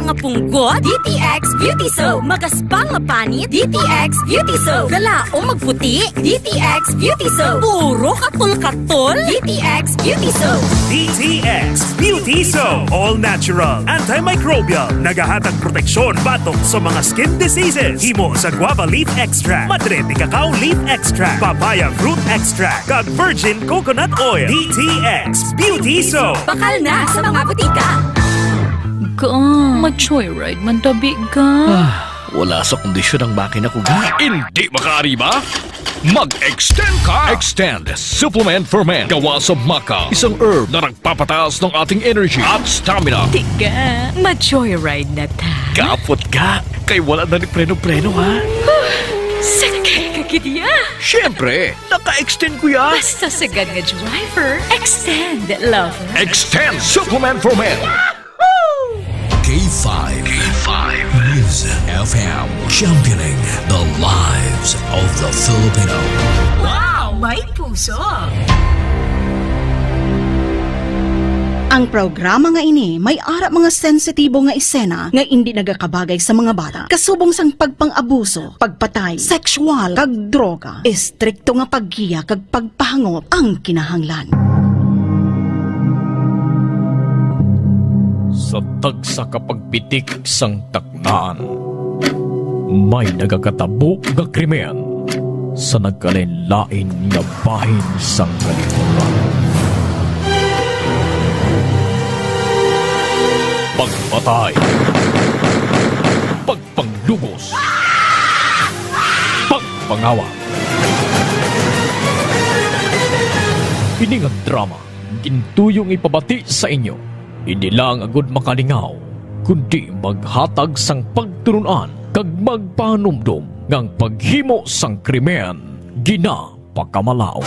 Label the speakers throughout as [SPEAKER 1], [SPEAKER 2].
[SPEAKER 1] nga punggot, DTX Beauty Soap. Magaspang nga panit, DTX Beauty Soap. Galaong magputi, DTX Beauty Soap. Puro katol-katol, DTX Beauty Soap.
[SPEAKER 2] DTX Beauty Soap. All natural, antimicrobial, nagahatag proteksyon batok sa mga skin diseases. Himo sa guava leaf extract, madre de cacao leaf extract, papaya fruit extract, kag virgin coconut oil. DTX Beauty Soap.
[SPEAKER 1] Bakal na sa mga butika.
[SPEAKER 3] Ma-joyride man tabi ka.
[SPEAKER 4] Wala sa kondisyon ang makina ko ga.
[SPEAKER 5] Hindi makaariba? Mag-extend ka! Extend Supplement for Men. Gawa sa maca. Isang herb na nagpapataas ng ating energy at stamina.
[SPEAKER 3] Tiga, ma-joyride na ta.
[SPEAKER 4] Kapot ka. Kay wala na ni preno-preno ha.
[SPEAKER 3] Sakay ka kidya.
[SPEAKER 4] Siyempre, naka-extend ko ya.
[SPEAKER 3] Basta sagad nga driver. Extend, lover.
[SPEAKER 5] Extend Supplement for Men.
[SPEAKER 6] K5 News FM, championing the lives of the Filipino.
[SPEAKER 7] Wow! May puso!
[SPEAKER 8] Ang programa nga ini may ara mga sensitibo nga isena nga hindi nagakabagay sa mga bata. Kasubong sang pagpang-abuso, pagpatay, sexual, kag droga. Istrikto nga paggiya kag pagpahangop ang kinahanglan.
[SPEAKER 5] Sa tagsa kapagpitik sang taktaan, may nagakatabo nga krimen sa nagkalain-lain nga bahin sang kalibutan. Pagpatay, pagpanglugos, pagpangawa. Iningang drama, gintuyong ipabati sa inyo. Hindi lang agud makalingaw, kundi maghatag sang pagturunan kag magpanumdum ngang paghimo sang krimen gina pagkamalaw.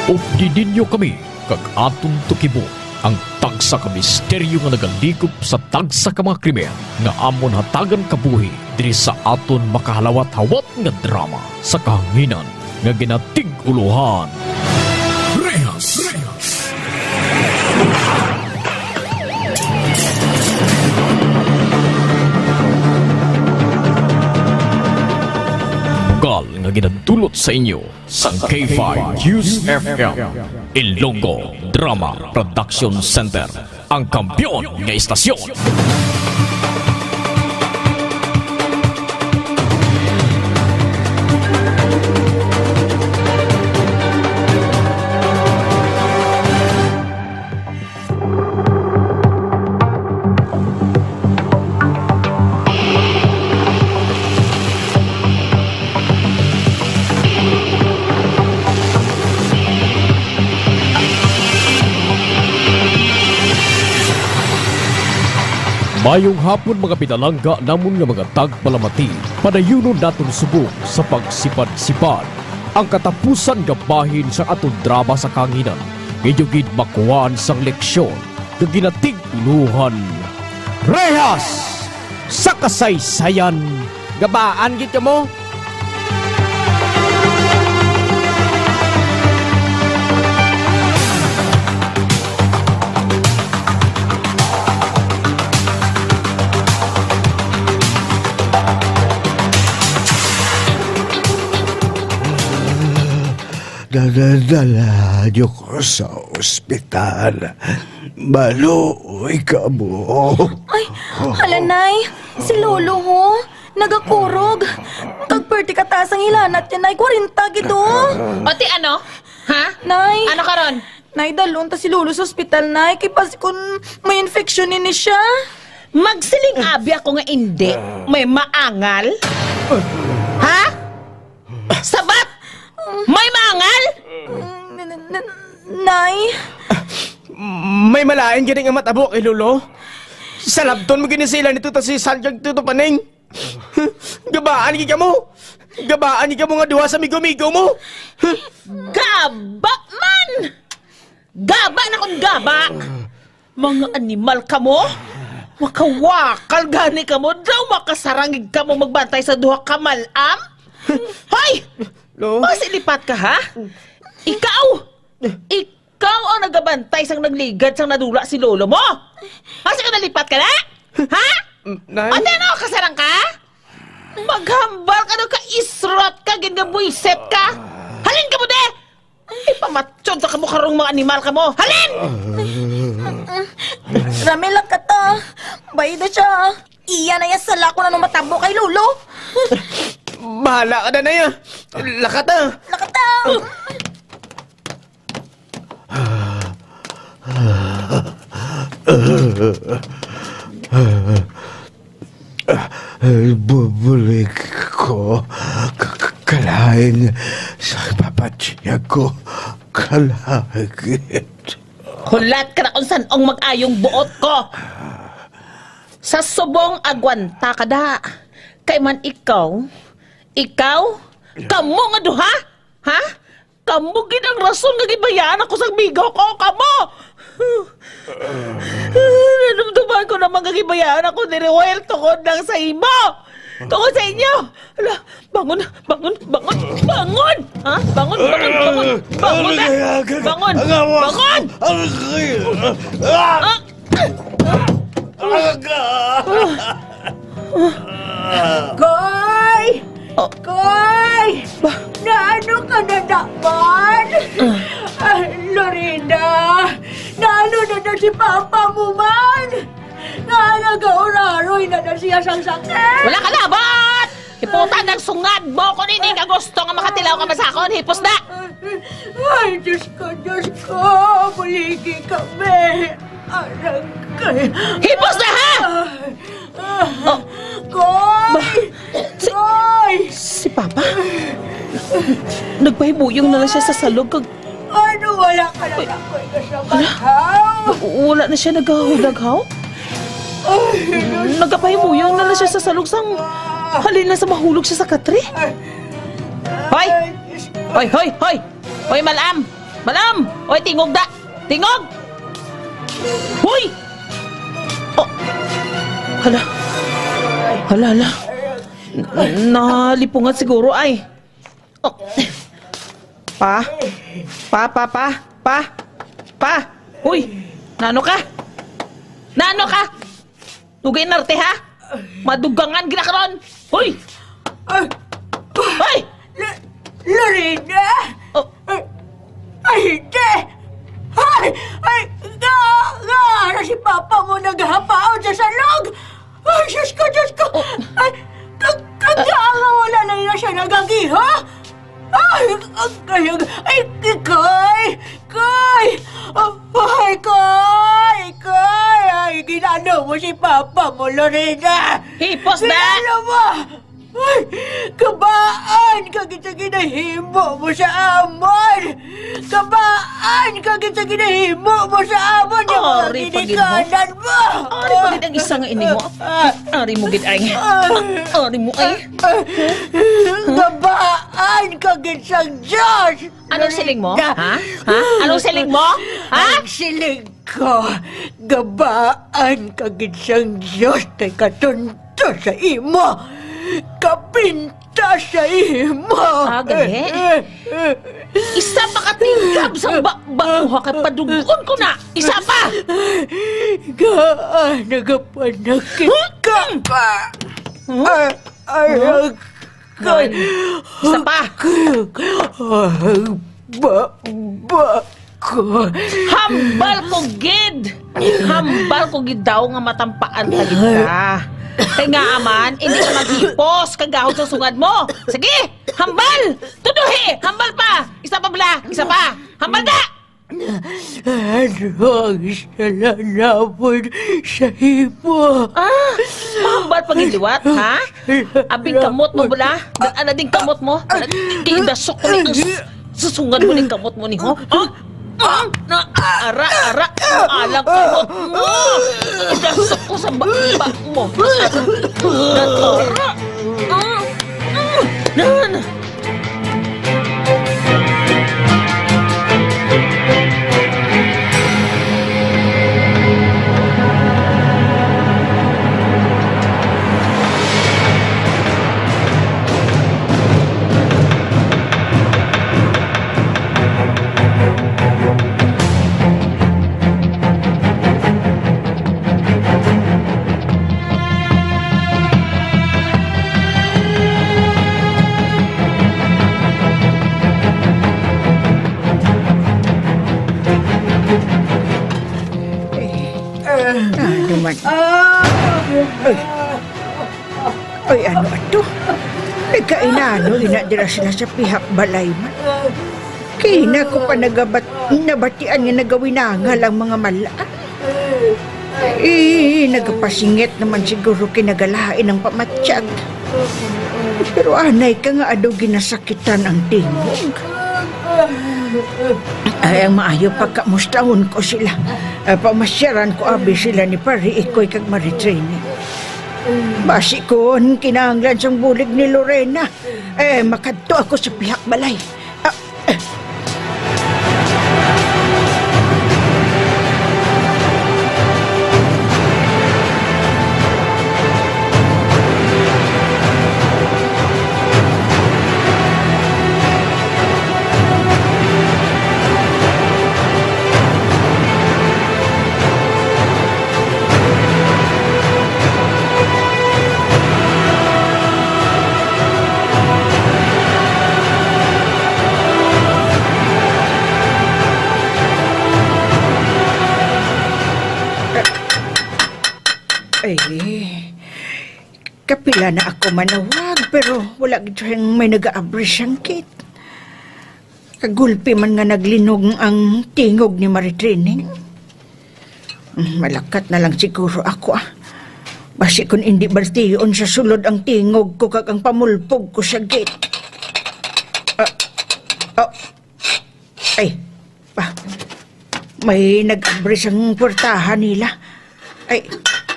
[SPEAKER 5] Updidinyo kami kag aton tukibo ang tagsa ka misteryo nga nagalikop sa tagsa ka mga krimen nga amon hatagan kabuhi diri sa aton makahalawat-hawat nga drama sa kahanginan nga ginatig-uluhan.
[SPEAKER 6] Rehas.
[SPEAKER 5] Bugal nga ginadulot sa inyo sa K5 News FM Ilonggo Drama Production Center, ang kampiyon nga istasyon. Mayong hapon mga pinalangga namon nga mga tagpalamati, padayunon naton subok sa pagsipad-sipad ang katapusan nga bahin sa aton drama sa kanginan. Medyo gid makuhaan sang leksyon nga ginatig-uluhan. Rehas sa kasaysayan. Gabaan gid mo.
[SPEAKER 9] Dadala niyo ko sa ospital. Maluoy ka mo.
[SPEAKER 7] Ay, halanay. Si Lolo ho. Nagakurog. Kagperti kataas ang hilanat niya, Nay. 40 gido.
[SPEAKER 10] Oti ano? Ha?
[SPEAKER 7] Nay.
[SPEAKER 10] Ano karon?
[SPEAKER 7] Nay, dalon ta si Lolo sa ospital, Nay. Kay pas kung may infection ini siya.
[SPEAKER 10] Magsiling abi ako nga hindi. May maangal? Ha? Sabat? May maangal?
[SPEAKER 7] Nay?
[SPEAKER 11] May malain gini nga matabo kay Lolo. Sa labton mo ginisila nito ta si Sanjag tuto paning. Gabaan gi mo. Gabaan gi mo nga duha sa migo-migo mo.
[SPEAKER 10] Gaba man! Gaba na kung gaba! Mga animal ka mo? Wakawakal gani ka mo? Daw makasarangig ka mo magbantay sa duha ka malam? Hoy! Masilipat ka ha? Ikaw! ikaw ang nagabantay sang nagligad sang nadula si lolo mo? Kasi ka nalipat ka na? Ha?
[SPEAKER 11] Nay?
[SPEAKER 10] Ate ano, kasarang ka? Maghambal ka na ka, isrot ka, gingabuiset ka. Halin ka mo de! Ipamatsyod ka mo karong mga animal ka mo. Halin!
[SPEAKER 7] Rami lang ka ta. Bayda siya. Iya na yan sa lako na nung matabo kay lolo.
[SPEAKER 11] Bahala ka na, Nay. Lakat ah.
[SPEAKER 7] Lakat ta.
[SPEAKER 9] Bubulik ko kalahin sa papatiyag ko kalagit.
[SPEAKER 10] Hulat ka na kung saan ang mag-ayong buot ko. Sa subong agwanta ka da. Kay man ikaw, kamo nga duha? Ha? Kamo ginang rason nga gibayaan ako sa bigaw ko, kamo! Nanumduman ko naman nga gibayaan ako ni Rewel tungod lang sa imo! Tungod sa inyo! Ala, bangon! Ha? Bangon! Bangon na! Bangon!
[SPEAKER 7] Koy! Koy! Naano ka na naman? Lorinda! Naano na si Papa mo man? Nagauraroy na siya sang sakit!
[SPEAKER 10] Wala ka labat! Hiputan ng sungad mo kung hindi ka gusto nga makatilaw ka masakon, hipos na!
[SPEAKER 7] Ay, Diyos ko! Buligi kami! Arang kay...
[SPEAKER 10] Hipos na, ha?
[SPEAKER 7] Koy! Koy!
[SPEAKER 10] Si Papa? Nagpahibuyong na lang siya sa salog kag...
[SPEAKER 7] Ano, wala ka na ako'y kasabataw?
[SPEAKER 10] Wala na siya nagahudaghaw? Nagpahibuyong na lang siya sa salog sang... Halin na sa mahulog siya sa katre? Hoy! Hoy, Malam! Malam! Hoy, tingog da! Tingog! Hoy! Oh! Hala! Nalipungan siguro ay. Oh. Pa! Hoy! Nano ka? Tugay narte ha? Madugangan ginakaron! Hoy! Hoy!
[SPEAKER 7] Lorena!
[SPEAKER 10] Oh.
[SPEAKER 7] Ay, hindi! Ay! Nga! Si Papa mo naghahapaon sa salog! Ay, Diyos ko!
[SPEAKER 10] Oh.
[SPEAKER 7] Ay, kaganga wala na niya siya nagagiha! Ay, Koy! Ay, ginano mo si Papa mo, Lorena!
[SPEAKER 10] Hipos na!
[SPEAKER 7] Ginano mo! Ay, kabaan ka kita ginahimo mo sa amon! Kabaan ka kita ginahimo mo sa amon! Yung mga ginikanan mo!
[SPEAKER 10] Ari pagit ang isa nga ini mo. Ari mo gid ay. Ari mo ay.
[SPEAKER 7] Kabaan ka gitsang Diyos!
[SPEAKER 10] Anong siling mo? Ha? Anong siling mo? Ha?
[SPEAKER 7] Ang siling ko, gabaan ka gitsang Diyos kay katunto sa imo! Kapinta sa imo!
[SPEAKER 10] Gani? Isa pa katingkab sa bakuha kay padugon ko na! Isa pa!
[SPEAKER 7] Gaan nagapanakit ka pa!
[SPEAKER 10] Isa pa!
[SPEAKER 7] Ko.
[SPEAKER 10] Hambal ko gid! Hambal ko gid daw nga matampaan ka gid ka. Kaya nga aman, hindi ka maghipos kagahod sa sungad mo. Sige, hambal! Tuduhi! Hambal pa! Isa pa bala! Isa pa! Hambal da!
[SPEAKER 7] Ano ang salanapon sa hipo?
[SPEAKER 10] Mahambal pag iliwat, ha? Abing kamot mo bala? Ano ding kamot mo? Kindasok ko ni susungad mo ni kamot mo ni ho? Ara, alam kamot mo! Kindasok ko sa baba mo! Ara!
[SPEAKER 7] Ano man? Ay, ano ato? Nagkainano, inadira sila sa pihak balay man. Kina ko pa nabatian nga nagawin na nga lang mga mala. Nagapasingit naman siguro kinagalain ng pamatsyag. Pero anay ka nga adaw ginasakitan ang tingog. Ay, ang maayo pagkamustahon ko sila. Pamasyaran ko abi sila ni Pari Ikoy kag Maritrine. Basi ko, kinahanglan sang bulig ni Lorena. Makadto ako sa pihak balay. Kapila na ako manawag, pero wala gito yung may nag-aabri siyang kit. Kagulpi man nga naglinog ang tingog ni Maritrine. Malakat na lang siguro ako Basi kung hindi baltiyon sa sulod ang tingog ko kag ang pamulpog ko sa gate. May nag-abri siyang portahan nila.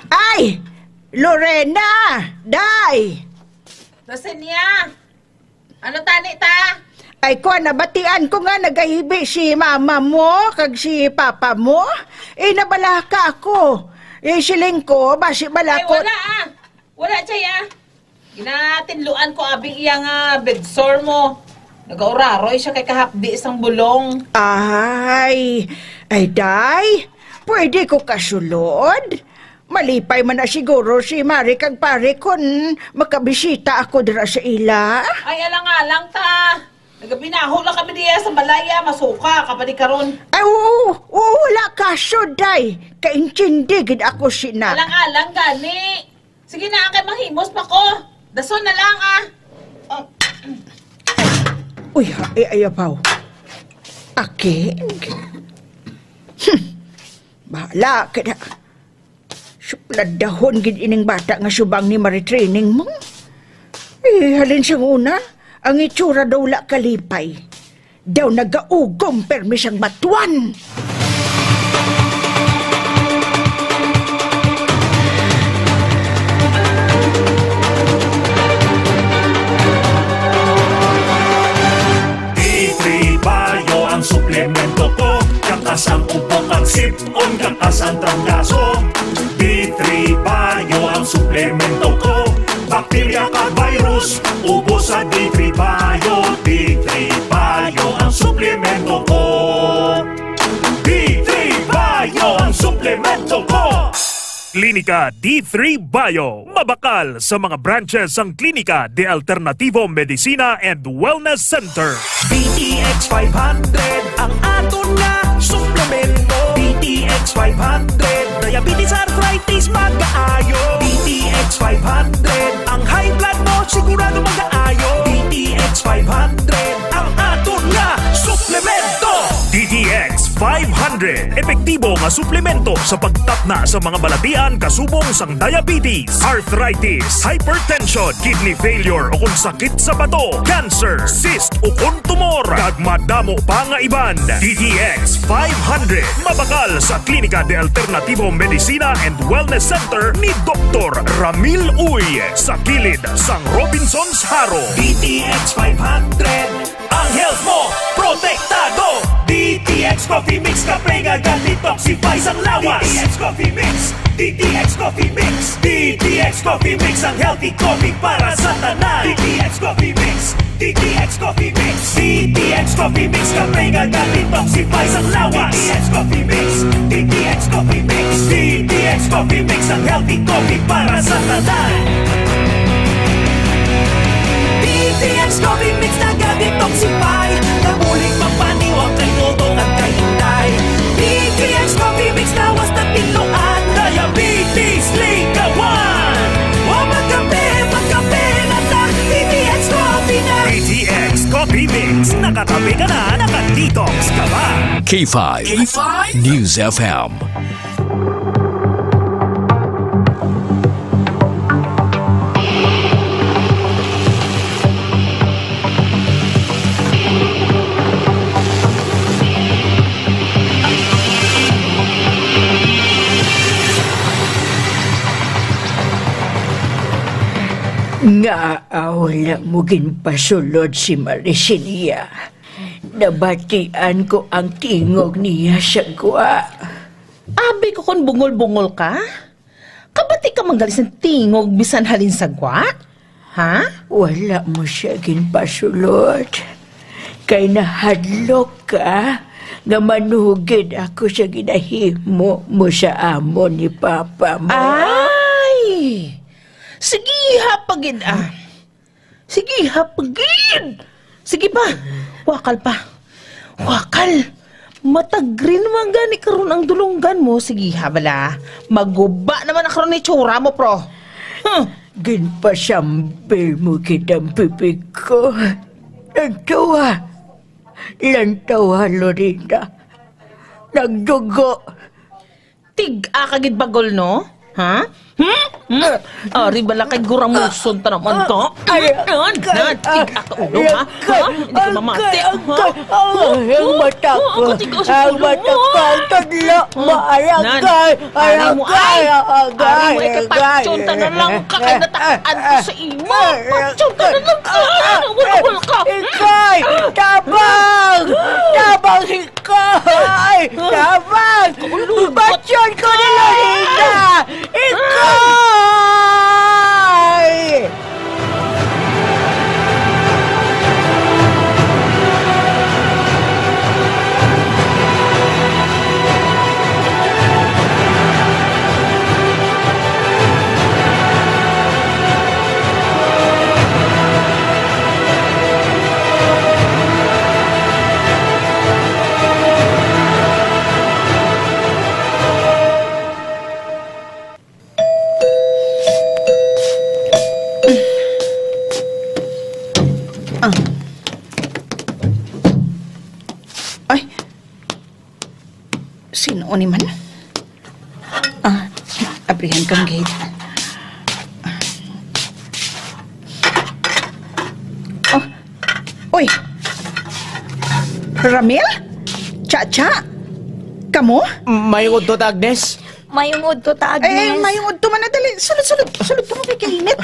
[SPEAKER 7] Ay! Lorena! Day!
[SPEAKER 10] Rosenia! Ano tani ta?
[SPEAKER 7] Ay ko, nabatian ko nga nagahibi si mama mo kag si papa mo. Nabalaka ako. Siling ko, basi balako.
[SPEAKER 10] Ay, wala Wala, Chay Ginatinluan ko abing iyang bedsore mo. Nag-auraroy siya kay kahapdi isang bulong.
[SPEAKER 7] Ay, Day, pwede ko kasulod? Malipay man na siguro si Mari kag pare kun makabisita ako dira sa ila.
[SPEAKER 10] Ay, alang-alang ta. Nagabinaho lang kami diya sa balaya, masuka kapag karon.
[SPEAKER 7] Ay, oo, wala kaso, Day. Kaintindi gid ako sina.
[SPEAKER 10] Alang-alang gani. Sige na, kay manghimos pa ko. Dason na lang
[SPEAKER 7] Uy, ayapaw. Akin? Bahala ka na. Supladahon gid ining bata nga subang ni Maritraining mo. Halin siyang una, ang itsura daw la kalipay. Daw nagaugom permi siyang batuan.
[SPEAKER 2] D3 Bio ang suplemento ko. Kakas ang upok ang sip-on, kakas ang trangkaso. D3 Bio ang suplemento ko. Bakterya ka virus, ubos sa D3 Bio. D3 Bio ang suplemento ko. D3 Bio ang suplemento ko. Klinika D3 Bio. Mabakal sa mga branches ang Klinika de Alternativo Medicina and Wellness Center. DTX 500 ang aton nga suplemento. DTX 500 diabetes, arthritis, mag-aayo. DTX 500 ang high blood mo sigurado mag-aayo. DTX 500 ang aton nga suplemento. DTX 500 epektibo nga suplemento sa pagtatna sa mga balatian kasubong sang diabetes, arthritis, hypertension, kidney failure o kung sakit sa bato, cancer, cyst o kung tumor, kag madamo pa nga iban. DTX 500 mabakal sa Klinika de Alternativo Medicina and Wellness Center ni Dr. Ramil Uy sa kilid sang Robinson's Haro. DTX 500 ang health mo protektado. DTX Coffee Mix kape nga detoxify sang lawas. DTX Coffee Mix, DTX Coffee Mix, DTX Coffee Mix ang healthy coffee para sa tanan. DTX Coffee Mix, DTX Coffee Mix, DTX Coffee Mix kape nga detoxify sang lawas. DTX Coffee Mix, DTX Coffee Mix, DTX Coffee Mix ang healthy coffee para sa tanan. DTX Coffee Mix na detoxify, nabulig mapaniwag kay tutong at kay hintay.
[SPEAKER 6] K5. News FM.
[SPEAKER 7] Nga wala mo ginpasulod si Maricilia. Nabatian ko ang tingog niya sa gwa.
[SPEAKER 10] Abi ko kung bungol-bungol ka? Kabati ka manggalis ng tingog bisan halin sa gwa? Ha?
[SPEAKER 7] Wala mo siya ginpasulod. Kay nahadlok ka nga manugid ako sa ginahimo mo sa amon ni Papa mo.
[SPEAKER 10] Ay! Sige hapagin Sige hapagin! Sige pa! Wakal pa! Wakal! Matagrin man gani karon ang dulunggan mo. Sige ha bala. Maguba naman ang karon ni tsura mo, pro.
[SPEAKER 7] Ginpasambil mo kitang pipig ko. Nagtawa. Lantawa, Lorinda. Nagdugo.
[SPEAKER 10] Tig-a kagid bagol, no? Ha? Ari bala kay guramuson ta naman to. Tig-a ka ulo, ha? Hindi ka mamati, ha?
[SPEAKER 7] Ang mata ko. Ang mata ko. Ang tagla. Maaragay.
[SPEAKER 10] Ari mo ay kapatyon ta na lang ka kay nataan ko sa imo. Patyon ka na lang ka. Wala ka.
[SPEAKER 7] Ikay! Tabang! Tabang ikay! Tabang! Patyon ko na Lorinda! Ikay!
[SPEAKER 8] Ay! Sino ni man? Abrihan kang gate. Oh! Uy! Ramil? Cha-cha? Kamo?
[SPEAKER 11] Mayong udto ta, Agnes.
[SPEAKER 1] Mayong udto ta, Agnes.
[SPEAKER 8] Mayong udto man na dali. Sulod ka mo kay kainit.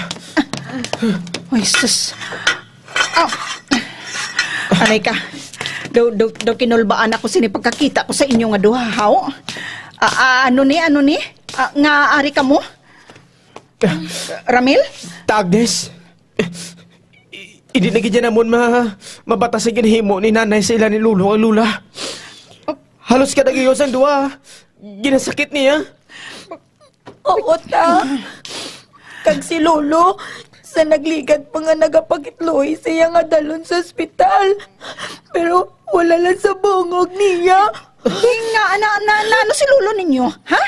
[SPEAKER 8] Uy, sus. Anay ka. Daw kinulbaan ako sinipagkakita ko sa inyo nga duha, haw? Ano ni? Nga ari ka mo? Ramil?
[SPEAKER 11] Agnes. Hindi na gidya namon mabatas ang ginahimo ni nanay sa ila ni Lulo ang lula. Halos kadagiyos ang duwa. Ginasakit niya.
[SPEAKER 7] Oo ta. Kag si Lolo, sa nagligad pa nga nagapagitloy siya nga dalon sa ospital. Pero wala lang sa bungog niya.
[SPEAKER 8] Ano si Lolo ninyo, ha?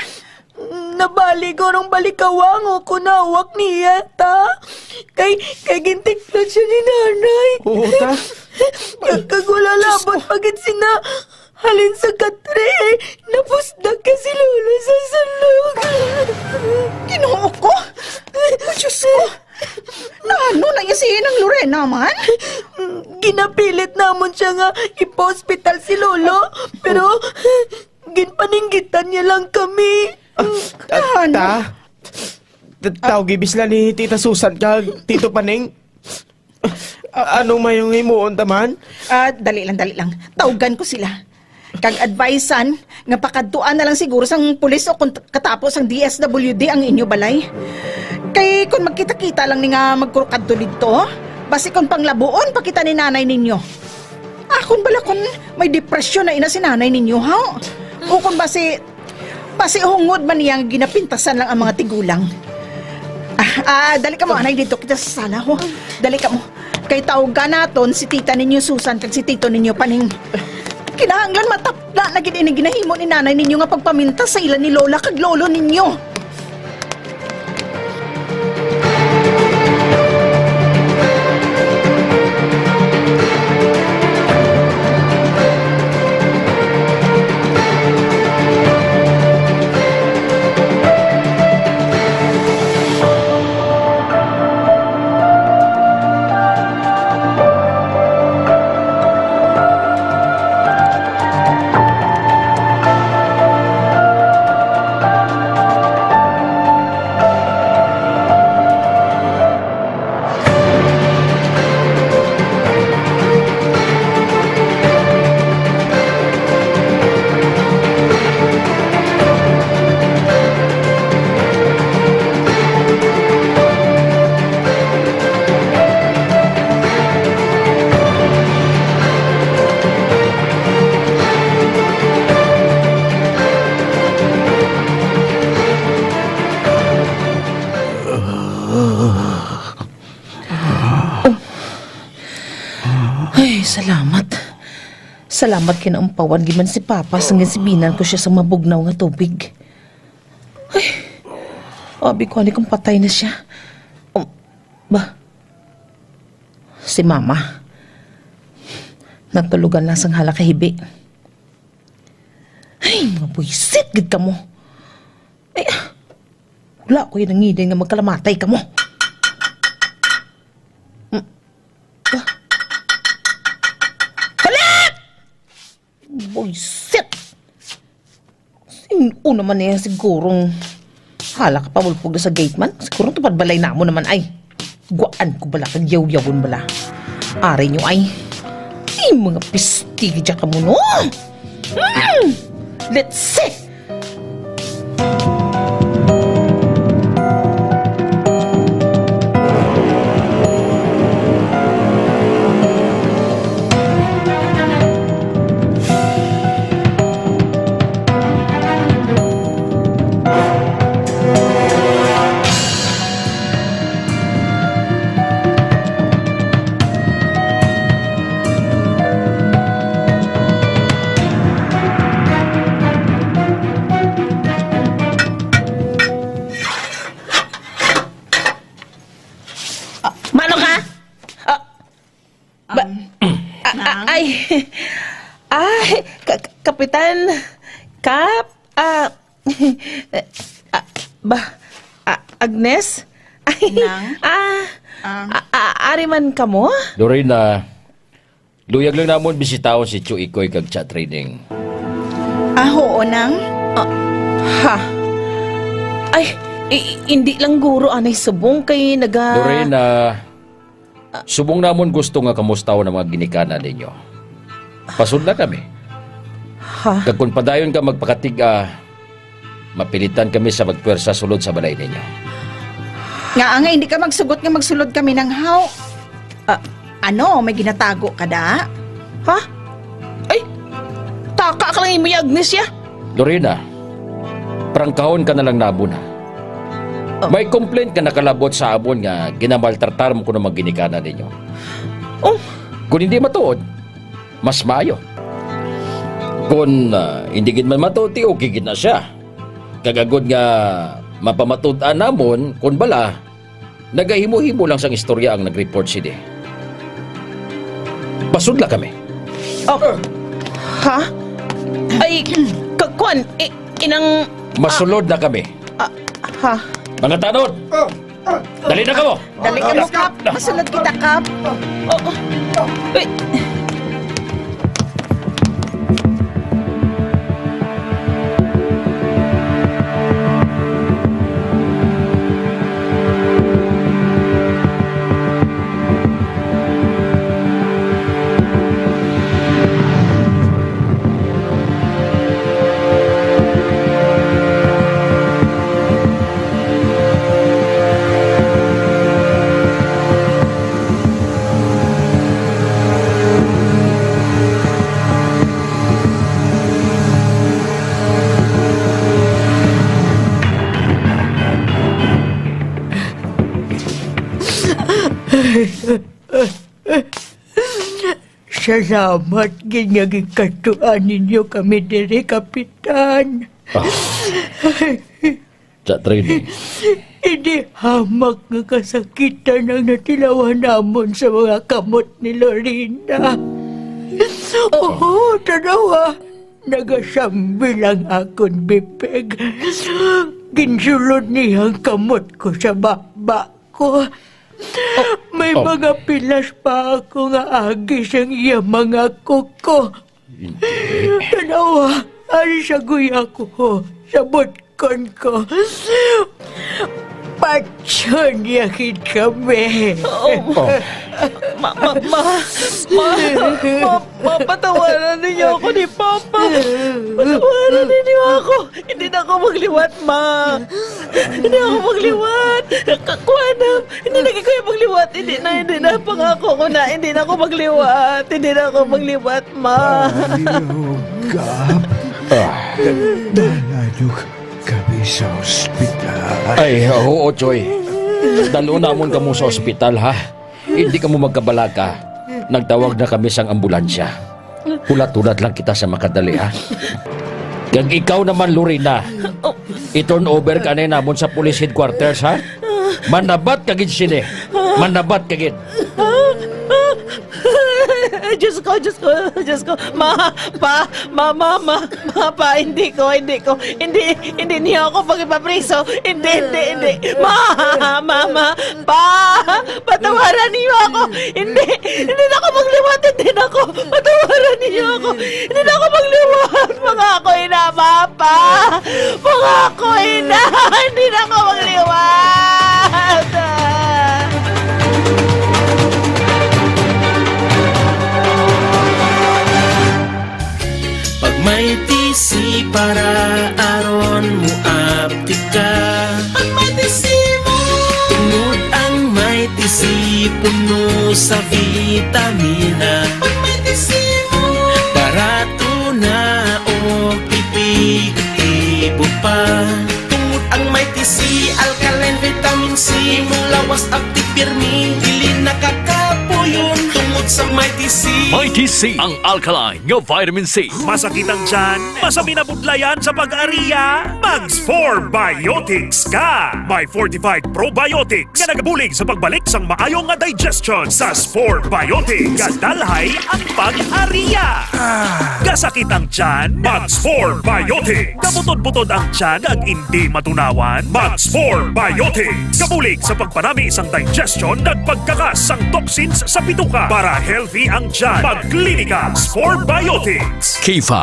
[SPEAKER 7] Nabali ko ng balikawang o kunawak niya, ta. Kay gintiklod siya ni nanay.
[SPEAKER 11] Oo, ta.
[SPEAKER 7] Kagula labot pagit sina halin sa katre. Napusdag ka si Lolo sa salog.
[SPEAKER 8] Kinuha ko? Diyos ko. Ano na yasihin ng Lorena man?
[SPEAKER 7] Ginapilit namon siya nga ipa-hospital si Lolo. Pero ginpaninggitan niya lang kami.
[SPEAKER 11] Tawag ibis lang ni Tita Susan kag Tito Paning. Anong mayong himuon taman?
[SPEAKER 8] Dali lang. Tawagan ko sila. Kag advisean nga pakadtuan na lang siguro sang pulis o katapos ang DSWD ang inyo balay. Kay kung magkita-kita lang ni nga magkurukadto dito, basi kung panglabuon pakita ni nanay ninyo. Kung bala kung may depresyon na ina si nanay ninyo, ha? O kung basi hungod man niyang ginapintasan lang ang mga tigulang. Dali ka mo, anay, dito kita sa sala, ho. Dali ka mo. Kay tawagan naton si tita ninyo Susan kag si tito ninyo Paning. Kinahanglan matapla na ginahimo ni nanay ninyo nga pagpamintas sa ilan ni Lola kag Lolo ninyo.
[SPEAKER 10] Salamat kinaumpawan giman si Papa sang ginsibinan ko siya sa mabugnaw nga tubig. Ay, abi ko ani kung patay na siya. Si Mama. Nagtulugan lang sang hala kahibi. Ay, mga buisit, gid ka mo. Ay, wala ko yung nangidin nga magkalamatay ka mo. Hala! Buisit! Sino naman yan sigurong hala ka pa mulpog na sa gate man? Sigurong tupadbalay na mo naman ay. Guaan ko bala, kagyaw-yawon bala. Ari nyo ay. Ay, mga pistig dyan ka mo, no? Let's see! Kapitan, Agnes? Ari man ka mo?
[SPEAKER 12] Dorina, luyag lang namon bisitawon si Chu Ikoy kag chat training.
[SPEAKER 8] Oo, nang?
[SPEAKER 10] Ay, hindi lang guro anay subong kay naga...
[SPEAKER 12] Dorina, subong namon gusto nga kamustaw na mga ginikanan ninyo. Pasud na kami. Kag kung padayon ka magpakatiga, mapilitan kami sa magpwersa sulod sa balay ninyo.
[SPEAKER 8] Nga hindi ka magsugot nga magsulod kami ng haw. Ano, may ginatago ka da?
[SPEAKER 10] Ha? Ay, taka ka lang yung Agnes ya?
[SPEAKER 12] Dorina, prangkahon ka na lang nabo na. May complaint ka nakalabot sa amon nga ginamaltratar mo ko ng mga ginikanan ninyo. Kung hindi matuod, mas maayo. Kung hindi gid man matuti, okay gid na siya. Kagagod nga mapamatud-an namon, kung bala, nagahimo-himo lang sang istorya ang nag-report si De. Pasudla kami.
[SPEAKER 10] Ha? Ay, kagkuan, inang...
[SPEAKER 12] Masulod na kami.
[SPEAKER 10] Ha?
[SPEAKER 12] Mga tanod! Dali na ka mo!
[SPEAKER 8] Dali ka mo, Kap. Masulod kita, Kap.
[SPEAKER 10] Wait.
[SPEAKER 7] Salamat ginyaging katuan ninyo kami diri, Kapitan.
[SPEAKER 12] Chat training.
[SPEAKER 7] Hindi hamak nga kasakitan ang natilawan namon sa mga kamot ni Lorena. Oo, tanawa. Nagasambi lang akong bipeg. Ginsulod niyang kamot ko sa baba ko. May mga pilas pa ako nga agis ang iya mga kuko. Tanawa, ari sa guya ko, sa butkon ko. Patsyon yakit kami.
[SPEAKER 10] Patawaran ninyo ako ni Papa. Patawaran ninyo ako. Hindi na ako magliwat, Ma. Hindi ako magliwat. Kakwanam. Hindi na kayo magliwat. Hindi na. Pangako ko na. Hindi na ako magliwat. Hindi na ako magliwat, Ma.
[SPEAKER 9] Kap. Daladok kami sa ospital.
[SPEAKER 12] Ay, oo, Choy. Dalo namon ka mo sa ospital, ha? Hindi ka mo magkabalaga. Nagtawag na kami sang ambulansya. Ulat-ulat lang kita sa makadali, ha? Kag ikaw naman, Lorena, i-turn over ka na namon sa police headquarters, ha? Manabat kagid sini. Manabat kagid.
[SPEAKER 10] Diyos ko. Pa, hindi ko. Hindi niya ako pag-ipapriso. Hindi. Ma, pa, patawaran niyo ako. Hindi na ako magliwat. Patawaran niyo ako. Hindi na ako magliwat. Pangako, ina, pa. Pangako, ina. Hindi na ako magliwat.
[SPEAKER 13] Pag may tisi para aron mo aptik ka. Pag may tisi mo, tungod ang may tisi puno sa vitamina. Pag may tisi mo, barato na o ibo pa. Tungod ang may tisi, alkaline, vitamin C, mulawas aptik pirmi, dili nakakapuyon. Tungod sa may tisi,
[SPEAKER 4] Mighty C, ang alkaline nga vitamin C.
[SPEAKER 2] Masakit ang tiyan? Masami na budlayan sa pag-ariya? Mags 4 Biotics ka! May fortified probiotics nga nagabulig sa pagbalik sang maayong nga digestion sa 4 Biotics. Gadalhay ang pag-ariya. Gasakit ang tiyan? Mags 4 Biotics. Kabutod-butod ang tiyan ag hindi matunawan? Mags 4 Biotics. Kabulig sa pagpanami sang digestion ag pagkakas sang toxins sa bituka para healthy ang tiyan. Pagklinika 4 Biotics.
[SPEAKER 6] K5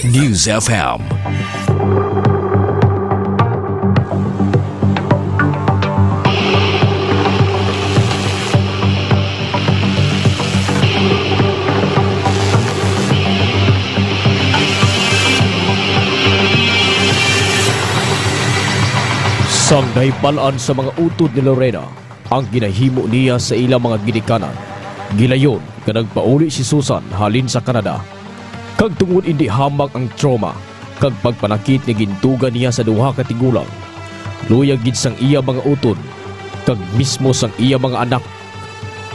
[SPEAKER 6] News FM.
[SPEAKER 5] Sanggay palaan sa mga utod ni Lorena ang ginahimo niya sa ilang mga ginikanan. Gilayon ka nagpauli si Susan halin sa Canada. Kag tungod hindi hamak ang trauma, kag pagpanakit ni gintugan niya sa duha ka tigulang. Luyag gid sang iya mga utod, kag mismo sang iya mga anak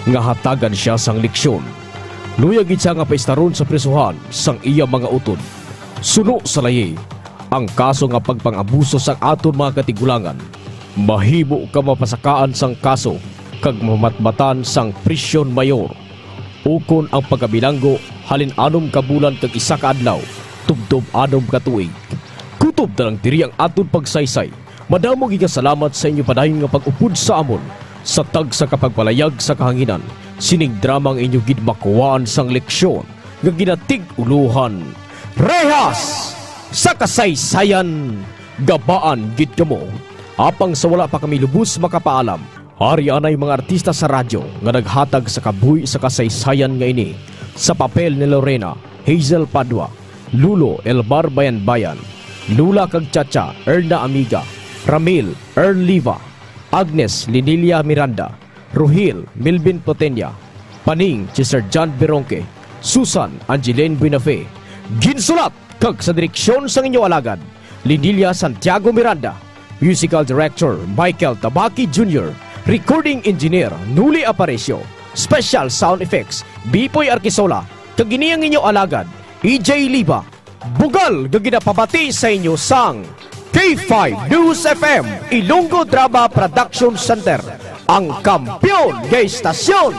[SPEAKER 5] nga hatagan siya sang leksyon. Luyag gid siya nga paistaron sa presuhan sang iya mga utod. Suno sa layi ang kaso nga pagpang-abuso sang aton mga katigulangan. Mahimo ka mapasakaan sang kaso kag mamatbatan sang prisyon mayor. Ukon ang pagkabilanggo halin 6 ka bulan kag 1 ka adlaw, tubtob 6 ka tuig. Kutob na lang diri ang aton pagsaysay. Madamo giga salamat sa inyo padayon nga pag-upod sa amon sa tag sa kapagpalayag sa kahanginan. Sining dramang inyo gid makuwaan sang leksyon nga ginatig uluhan. Rehas sa kasaysayan, gabaan gid kamo. Apang sa wala pa kami lubos makapaalam, hari anay mga artista sa radyo nga naghatag sa kabuhi sa kasaysayan nga ini. Sa papel ni Lorena, Hazel Padua, Lulo Elbar Bayan, Lula kag Chacha, Erna Amiga, Ramil Erliva, Agnes Linilia Miranda, Ruhil Milvin Potenya, Paning Cesar John Beronque, Susan Angeline Buenafe. Ginsulat kag sa direksyon sang inyo alagad, Linilia Santiago Miranda. Musical Director Michael Tabaki Jr. Recording Engineer Nuli Aparicio. Special Sound Effects Bipoy Arquisola. Kaginiyang inyo alagad EJ Liba. Bugal gaginapabati sa inyo sang K5 News FM Ilonggo Drama Production Center, ang kampiyon ng istasyon